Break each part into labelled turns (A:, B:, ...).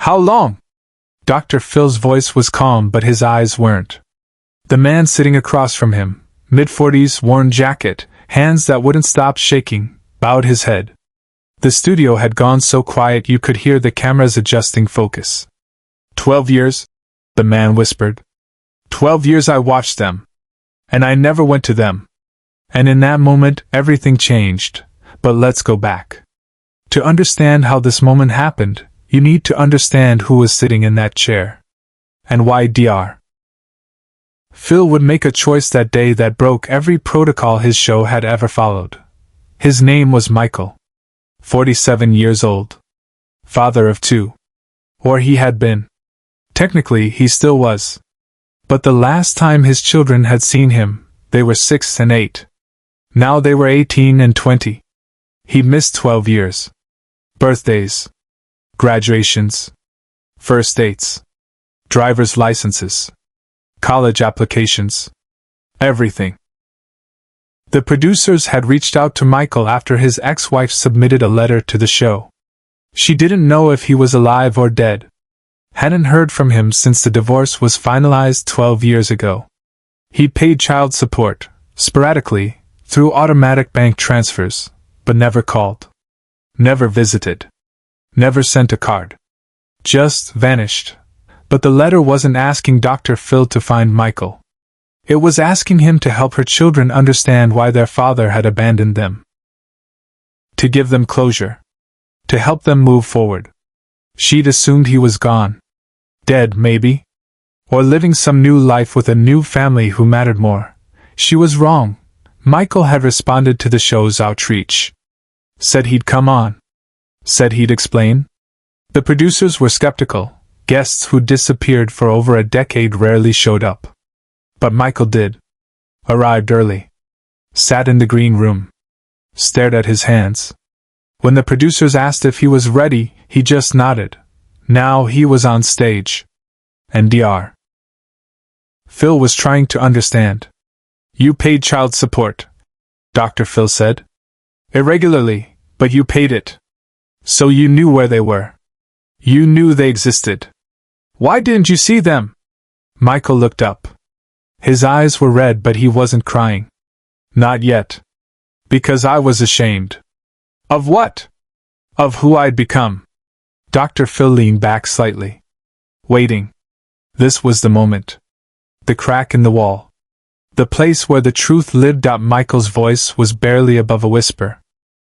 A: How long? Dr. Phil's voice was calm, but his eyes weren't. The man sitting across from him, mid-40s, worn jacket, hands that wouldn't stop shaking, bowed his head. The studio had gone so quiet you could hear the cameras adjusting focus. 12 years? The man whispered. 12 years I watched them. And I never went to them. And in that moment, everything changed. But let's go back. To understand how this moment happened, you need to understand who was sitting in that chair. And why Dr. Phil would make a choice that day that broke every protocol his show had ever followed. His name was Michael. 47 years old. Father of 2. Or he had been. Technically, he still was. But the last time his children had seen him, they were 6 and 8. Now they were 18 and 20. He'd missed 12 years. Birthdays. Graduations. First dates. Driver's licenses. College applications. Everything. The producers had reached out to Michael after his ex-wife submitted a letter to the show. She didn't know if he was alive or dead. Hadn't heard from him since the divorce was finalized 12 years ago. He paid child support, sporadically, through automatic bank transfers, but never called. Never visited. Never sent a card. Just vanished. But the letter wasn't asking Dr. Phil to find Michael. It was asking him to help her children understand why their father had abandoned them. To give them closure. To help them move forward. She'd assumed he was gone. Dead, maybe? Or living some new life with a new family who mattered more. She was wrong. Michael had responded to the show's outreach. Said he'd come on. Said he'd explain. The producers were skeptical. Guests who disappeared for over a decade rarely showed up. But Michael did. Arrived early. Sat in the green room. Stared at his hands. When the producers asked if he was ready, he just nodded. Now he was on stage. And Dr. Phil was trying to understand. You paid child support, Dr. Phil said. Irregularly, but you paid it. So you knew where they were. You knew they existed. Why didn't you see them? Michael looked up. His eyes were red, but he wasn't crying. Not yet. Because I was ashamed. Of what? Of who I'd become. Dr. Phil leaned back slightly. Waiting. This was the moment. The crack in the wall. The place where the truth lived out. Michael's voice was barely above a whisper.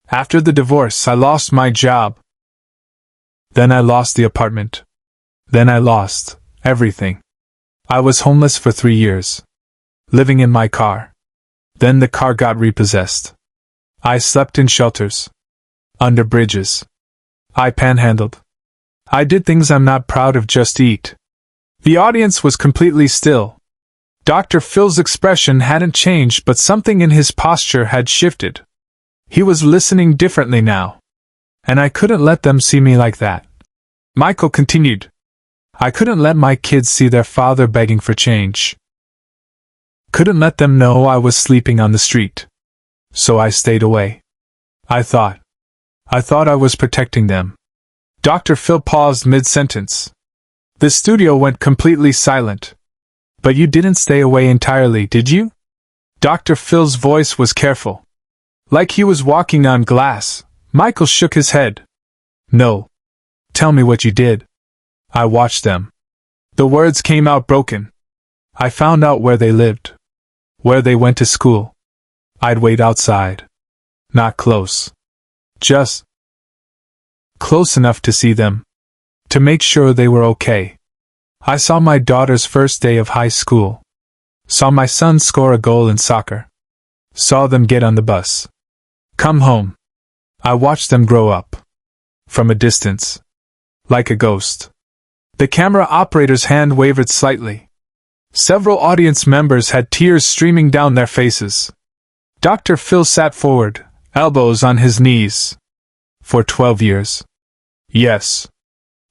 A: After the divorce, I lost my job. Then I lost the apartment. Then I lost everything. I was homeless for 3 years. Living in my car. Then the car got repossessed. I slept in shelters. Under bridges. I panhandled. I did things I'm not proud of. Just eat. The audience was completely still. Dr. Phil's expression hadn't changed, but something in his posture had shifted. He was listening differently now. And I couldn't let them see me like that. Michael continued. I couldn't let my kids see their father begging for change. Couldn't let them know I was sleeping on the street. So I stayed away. I thought I was protecting them. Dr. Phil paused mid-sentence. The studio went completely silent. But you didn't stay away entirely, did you? Dr. Phil's voice was careful. Like he was walking on glass. Michael shook his head. No. Tell me what you did. I watched them. The words came out broken. I found out where they lived. Where they went to school. I'd wait outside. Not close. Just close enough to see them. To make sure they were okay. I saw my daughter's first day of high school. Saw my son score a goal in soccer. Saw them get on the bus. Come home. I watched them grow up. From a distance. Like a ghost. The camera operator's hand wavered slightly. Several audience members had tears streaming down their faces. Dr. Phil sat forward, elbows on his knees. For 12 years. Yes.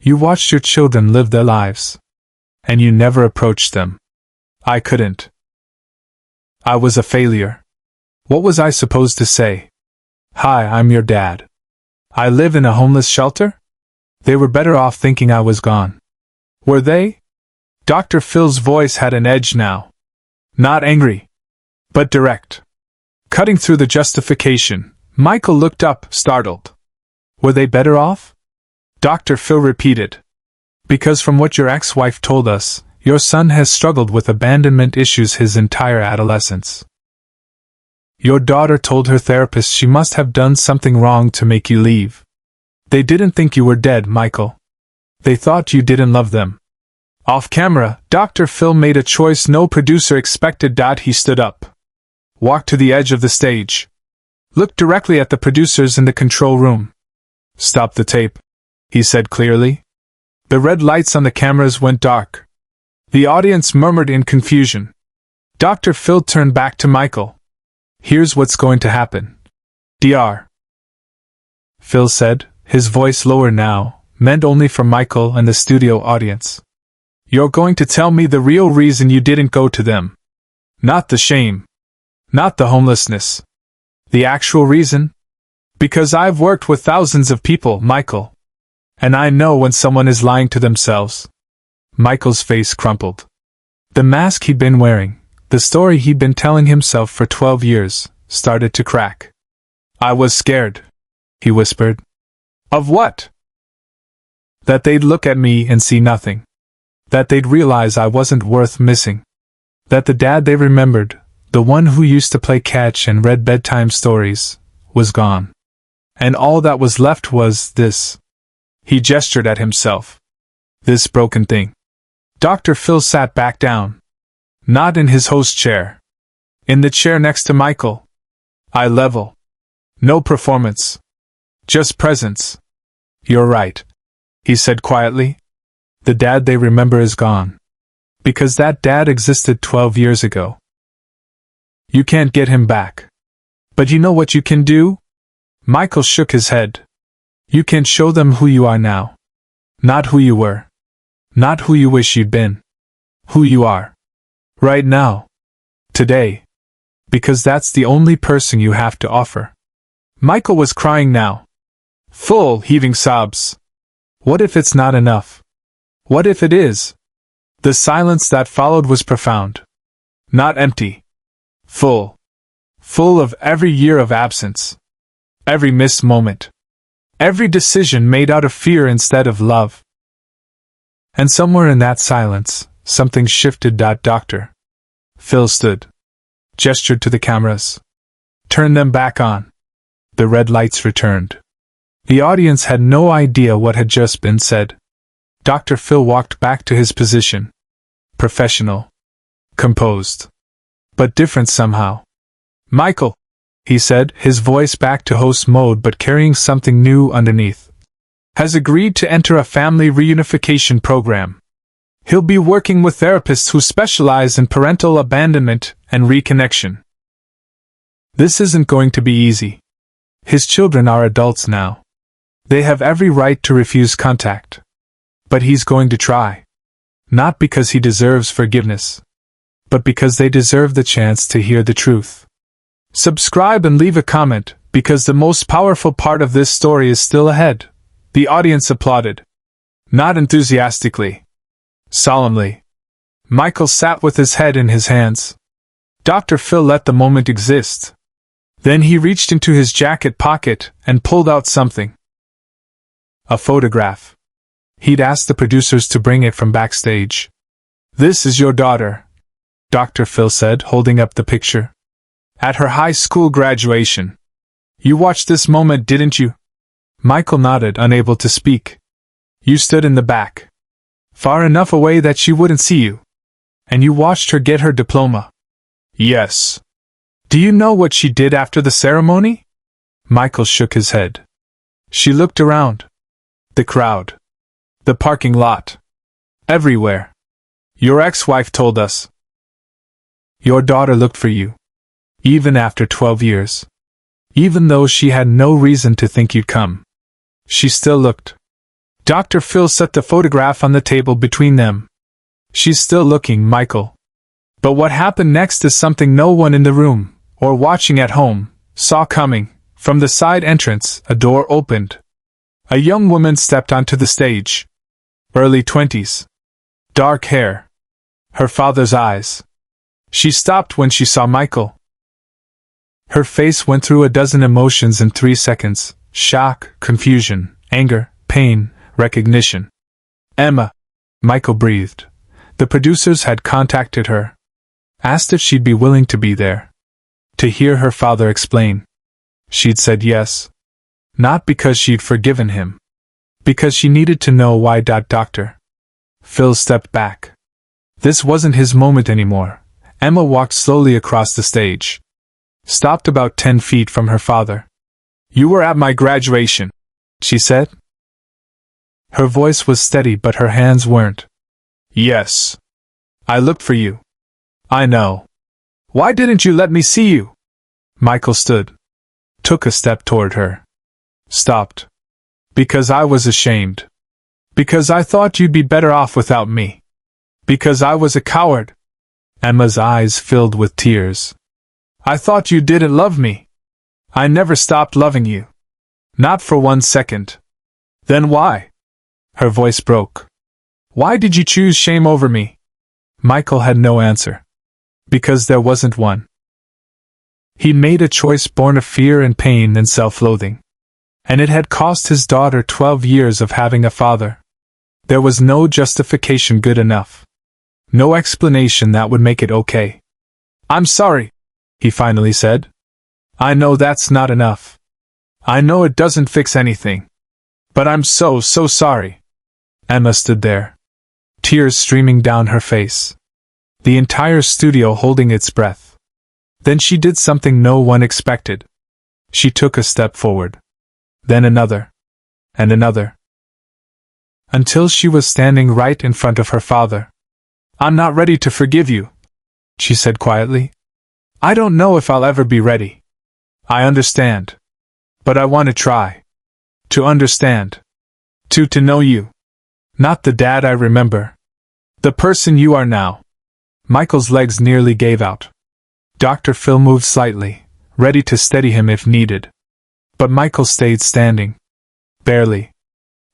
A: You watched your children live their lives. And you never approached them. I couldn't. I was a failure. What was I supposed to say? Hi, I'm your dad. I live in a homeless shelter? They were better off thinking I was gone. Were they? Dr. Phil's voice had an edge now. Not angry, but direct. Cutting through the justification, Michael looked up, startled. Were they better off? Dr. Phil repeated. Because from what your ex-wife told us, your son has struggled with abandonment issues his entire adolescence. Your daughter told her therapist she must have done something wrong to make you leave. They didn't think you were dead, Michael. They thought you didn't love them. Off camera, Dr. Phil made a choice no producer expected. He stood up. Walked to the edge of the stage. Looked directly at the producers in the control room. Stop the tape, he said clearly. The red lights on the cameras went dark. The audience murmured in confusion. Dr. Phil turned back to Michael. Here's what's going to happen. Dr. Phil said, his voice lower now, meant only for Michael and the studio audience. You're going to tell me the real reason you didn't go to them. Not the shame. Not the homelessness. The actual reason? Because I've worked with thousands of people, Michael. And I know when someone is lying to themselves. Michael's face crumpled. The mask he'd been wearing, the story he'd been telling himself for 12 years, started to crack. I was scared, he whispered. Of what? That they'd look at me and see nothing. That they'd realize I wasn't worth missing. That the dad they remembered, the one who used to play catch and read bedtime stories, was gone. And all that was left was this. He gestured at himself. This broken thing. Dr. Phil sat back down. Not in his host chair. In the chair next to Michael. Eye level. No performance. Just presence. You're right, he said quietly. The dad they remember is gone. Because that dad existed 12 years ago. You can't get him back. But you know what you can do? Michael shook his head. You can show them who you are now. Not who you were. Not who you wish you'd been. Who you are. Right now. Today. Because that's the only person you have to offer. Michael was crying now. Full, heaving sobs. What if it's not enough? What if it is? The silence that followed was profound. Not empty. Full. Full of every year of absence. Every missed moment. Every decision made out of fear instead of love. And somewhere in that silence, something shifted. Dr. Phil stood. Gestured to the cameras. Turn them back on. The red lights returned. The audience had no idea what had just been said. Dr. Phil walked back to his position. Professional. Composed. But different somehow. Michael, he said, his voice back to host mode but carrying something new underneath, has agreed to enter a family reunification program. He'll be working with therapists who specialize in parental abandonment and reconnection. This isn't going to be easy. His children are adults now. They have every right to refuse contact. But he's going to try. Not because he deserves forgiveness, but because they deserve the chance to hear the truth. Subscribe and leave a comment, because the most powerful part of this story is still ahead. The audience applauded. Not enthusiastically. Solemnly. Michael sat with his head in his hands. Dr. Phil let the moment exist. Then he reached into his jacket pocket and pulled out something. A photograph. He'd asked the producers to bring it from backstage. This is your daughter, Dr. Phil said, holding up the picture. At her high school graduation. You watched this moment, didn't you? Michael nodded, unable to speak. You stood in the back. Far enough away that she wouldn't see you. And you watched her get her diploma. Yes. Do you know what she did after the ceremony? Michael shook his head. She looked around. The crowd. The parking lot. Everywhere. Your ex-wife told us. Your daughter looked for you. Even after 12 years. Even though she had no reason to think you'd come. She still looked. Dr. Phil set the photograph on the table between them. She's still looking, Michael. But what happened next is something no one in the room, or watching at home, saw coming. From the side entrance, a door opened. A young woman stepped onto the stage. Early 20s. Dark hair. Her father's eyes. She stopped when she saw Michael. Her face went through a dozen emotions in 3 seconds: shock, confusion, anger, pain, recognition. Emma, Michael breathed. The producers had contacted her. Asked if she'd be willing to be there. To hear her father explain. She'd said yes. Not because she'd forgiven him. Because she needed to know why. Dr. Phil stepped back. This wasn't his moment anymore. Emma walked slowly across the stage. Stopped about 10 feet from her father. "You were at my graduation," she said. Her voice was steady, but her hands weren't. "Yes. I looked for you. I know. Why didn't you let me see you?" Michael stood. Took a step toward her. Stopped. "Because I was ashamed. Because I thought you'd be better off without me. Because I was a coward." Emma's eyes filled with tears. "I thought you didn't love me. I never stopped loving you. Not for 1 second. Then why?" Her voice broke. "Why did you choose shame over me?" Michael had no answer. Because there wasn't one. He made a choice born of fear and pain and self-loathing. And it had cost his daughter 12 years of having a father. There was no justification good enough. No explanation that would make it okay. "I'm sorry," he finally said. "I know that's not enough. I know it doesn't fix anything. But I'm so sorry." Emma stood there. Tears streaming down her face. The entire studio holding its breath. Then she did something no one expected. She took a step forward. Then another. And another. Until she was standing right in front of her father. "I'm not ready to forgive you," she said quietly. "I don't know if I'll ever be ready. I understand. But I want to try. To understand. To know you. Not the dad I remember. The person you are now." Michael's legs nearly gave out. Dr. Phil moved slightly, ready to steady him if needed. But Michael stayed standing. Barely.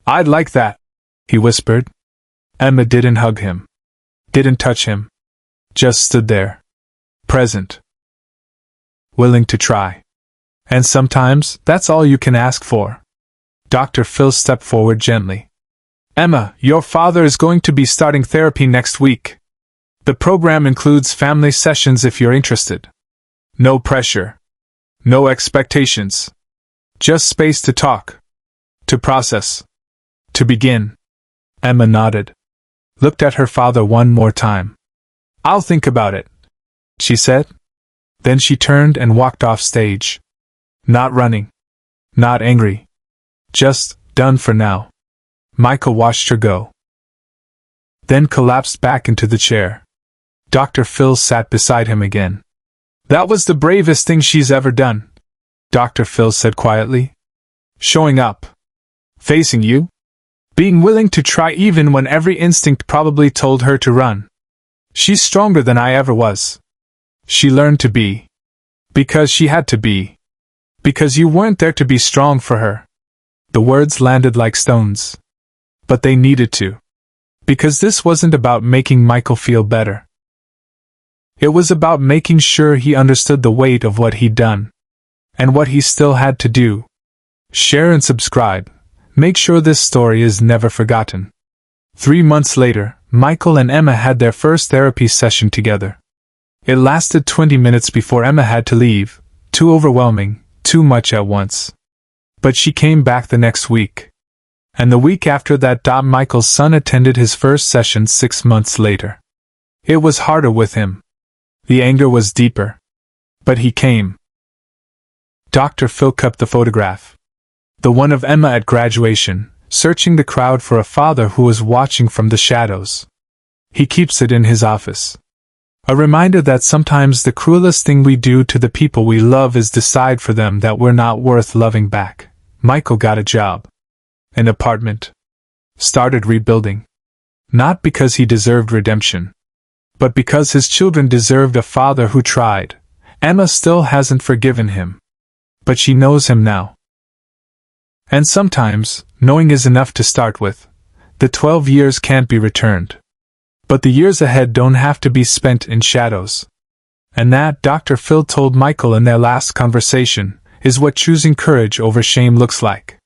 A: "I'd like that," he whispered. Emma didn't hug him. Didn't touch him. Just stood there. Present. Willing to try. And sometimes, that's all you can ask for. Dr. Phil stepped forward gently. "Emma, your father is going to be starting therapy next week. The program includes family sessions if you're interested. No pressure. No expectations. Just space to talk. To process. To begin." Emma nodded. Looked at her father one more time. "I'll think about it," she said. Then she turned and walked off stage. Not running. Not angry. Just done for now. Michael watched her go. Then collapsed back into the chair. Dr. Phil sat beside him again. "That was the bravest thing she's ever done," Dr. Phil said quietly. "Showing up. Facing you. Being willing to try even when every instinct probably told her to run. She's stronger than I ever was. She learned to be. Because she had to be. Because you weren't there to be strong for her." The words landed like stones. But they needed to. Because this wasn't about making Michael feel better. It was about making sure he understood the weight of what he'd done. And what he still had to do. Share and subscribe. Make sure this story is never forgotten. 3 months later, Michael and Emma had their first therapy session together. It lasted 20 minutes before Emma had to leave. Too overwhelming, too much at once. But she came back the next week. And the week after that, Michael's son attended his first session 6 months later. It was harder with him. The anger was deeper. But he came. Dr. Phil kept the photograph. The one of Emma at graduation, searching the crowd for a father who was watching from the shadows. He keeps it in his office. A reminder that sometimes the cruelest thing we do to the people we love is decide for them that we're not worth loving back. Michael got a job. An apartment. Started rebuilding. Not because he deserved redemption. But because his children deserved a father who tried. Emma still hasn't forgiven him. But she knows him now. And sometimes, knowing is enough to start with. The 12 years can't be returned. But the years ahead don't have to be spent in shadows. And that, Dr. Phil told Michael in their last conversation, is what choosing courage over shame looks like.